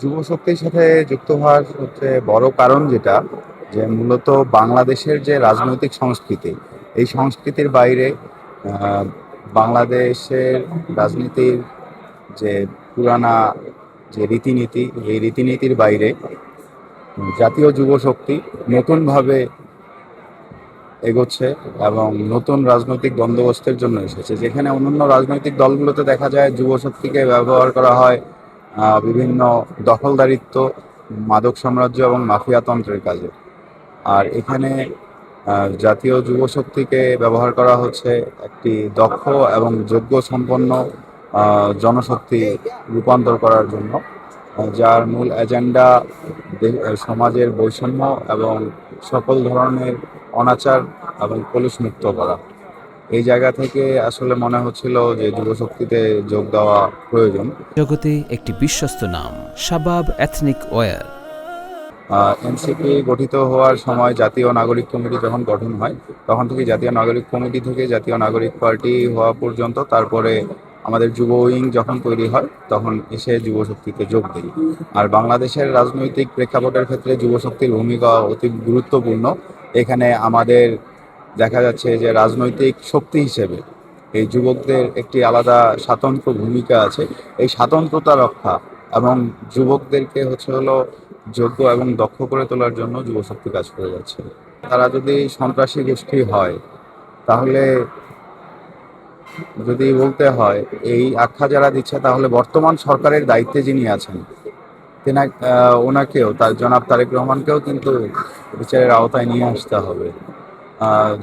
যুব শক্তির সাথে যুক্ত হওয়ার সবচেয়ে বড় কারণ যেটা, যে মূলত বাংলাদেশের যে রাজনৈতিক সংস্কৃতি, এই সংস্কৃতির বাইরে আহ, বাংলাদেশের রাজনীতির যে পুরানা যে রীতিনীতি, এই রীতিনীতির বাইরে জাতীয় যুব শক্তি নতুনভাবে এগোচ্ছে এবং নতুন রাজনৈতিক বন্দোবস্তের জন্য এসেছে। যেখানে অন্যান্য রাজনৈতিক দলগুলোতে দেখা যায় যুব শক্তিকে ব্যবহার করা হয় বিভিন্ন দখলদারিত্ব, মাদক সাম্রাজ্য এবং মাফিয়াতন্ত্রের কাজে। আর এখানে জাতীয় যুব শক্তিকে ব্যবহার করা হচ্ছে একটি দক্ষ এবং যোগ্য সম্পন্ন জনশক্তি রূপান্তর করার জন্য, যার মূল এজেন্ডা সমাজের বৈষম্য এবং সকল ধরনের অনাচার এবং কলুষ মুক্ত করা। এই জায়গা থেকে আসলে মনে হচ্ছিল যে যুবশক্তিতে যোগ দেওয়া প্রয়োজন। জগতে একটি বিশ্বস্ত নাম, শাবাব এথনিক ওয়্যার। এনসিপি গঠিত হওয়ার সময় জাতীয় নাগরিক কমিটি যখন গঠন হয়, তখন থেকে জাতীয় নাগরিক কমিটি থেকে জাতীয় নাগরিক পার্টি হওয়া পর্যন্ত, তারপরে আমাদের যুব উইং যখন তৈরি হয় তখন এসে যুবশক্তিতে যোগ দিই। আর বাংলাদেশের রাজনৈতিক প্রেক্ষাপটের ক্ষেত্রে যুবশক্তির ভূমিকা অতি গুরুত্বপূর্ণ। এখানে আমাদের দেখা যাচ্ছে যে রাজনৈতিক শক্তি হিসেবে এই যুবকদের একটি আলাদা স্বাতন্ত্র্য ভূমিকা আছে। এই স্বাতন্ত্র্যতা রক্ষা এবং যুবকদেরকে হলো যোগ্য এবং দক্ষ করে তোলার জন্য যুবশক্তি কাজ করে যাচ্ছে। তারা যদি সন্ত্রাসী গোষ্ঠী হয়, তাহলে যদি বলতে হয় এই আখ্যা যারা দিচ্ছে, তাহলে বর্তমান সরকারের দায়িত্বে যিনি আছেন তেনা ওনাকেও, তার জনাব তারেক রহমানকেও কিন্তু বিচারের আওতায় নিয়ে আসতে হবে।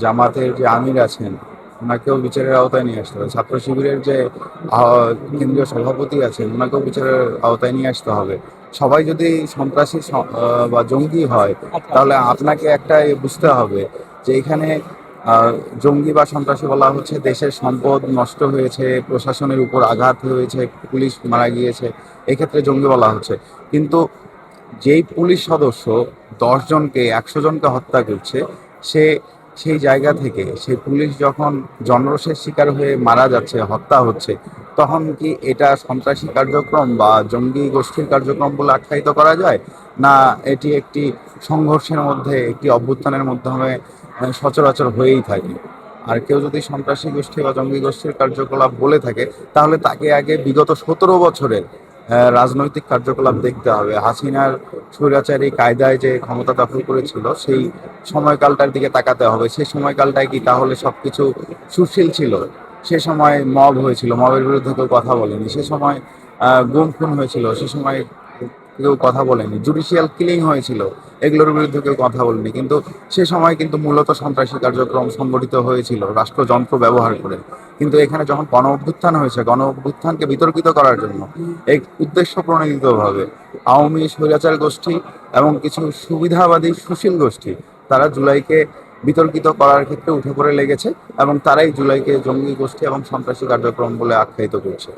জামাতের যে আমির আছেন ওনাকেও বিচারের আওতায় নিয়ে আসতে হবে। ছাত্র শিবিরের যে কেন্দ্রীয় সভাপতি আছেন ওনাকেও বিচারের আওতায় নিয়ে আসতে হবে। সবাই যদি সন্ত্রাসী বা জঙ্গি হয়, তাহলে আপনাকে একটা বুঝতে হবে যে এখানে জঙ্গি বা সন্ত্রাসী বলা হচ্ছে দেশের সম্পদ নষ্ট হয়েছে, প্রশাসনের উপর আঘাত হয়েছে, পুলিশ মারা গিয়েছে, এক্ষেত্রে জঙ্গি বলা হচ্ছে। কিন্তু যেই পুলিশ সদস্য 10 জনকে 100 জনকে হত্যা করছে, সে সেই জায়গা থেকে সেই পুলিশ যখন জনরোষের শিকার হয়ে মারা যাচ্ছে, হত্যা হচ্ছে, তখন কি এটা সন্ত্রাসী কার্যক্রম বা জঙ্গি গোষ্ঠীর কার্যক্রম বলে আখ্যায়িত করা যায়? না এটি একটি সংঘর্ষের মধ্যে, একটি অভ্যুত্থানের মাধ্যমে সচরাচর হয়েই থাকে? আর কেউ যদি সন্ত্রাসী গোষ্ঠী বা জঙ্গি গোষ্ঠীর কার্যকলাপ বলে থাকে, তাহলে তাকে আগে বিগত 17 বছরের রাজনৈতিক কার্যকলাপ দেখতে হবে। হাসিনার স্বৈরাচারী কায়দায় যে ক্ষমতা দখল করেছিল, সেই সময়কালটার দিকে তাকাতে হবে। সেই সময়কালটায় কি তাহলে সবকিছু সুশীল ছিল? সে সময় মব হয়েছিল, মবের বিরুদ্ধে কেউ কথা বলেনি। সে সময় গুম খুন হয়েছিল, সে সময় কেউ কথা বলেনি। জুডিশিয়াল কিলিং হয়েছিল, এগুলোর বিরুদ্ধে কেউ কথা বলেনি। কিন্তু সে সময় কিন্তু মূলত সন্ত্রাসী কার্যক্রম সংগঠিত হয়েছিল রাষ্ট্রযন্ত্র ব্যবহার করে। কিন্তু এখানে যখন গণ অভ্যুত্থান হয়েছে, গণ অভ্যুত্থানকে বিতর্কিত করার জন্য এই উদ্দেশ্য প্রণোদিতভাবে আওয়ামী স্বৈরাচার গোষ্ঠী এবং কিছু সুবিধাবাদী সুশীল গোষ্ঠী, তারা জুলাইকে বিতর্কিত করার ক্ষেত্রে উঠে পড়ে লেগেছে এবং তারাই জুলাইকে জঙ্গি গোষ্ঠী এবং সন্ত্রাসী কার্যক্রম বলে আখ্যায়িত করছে।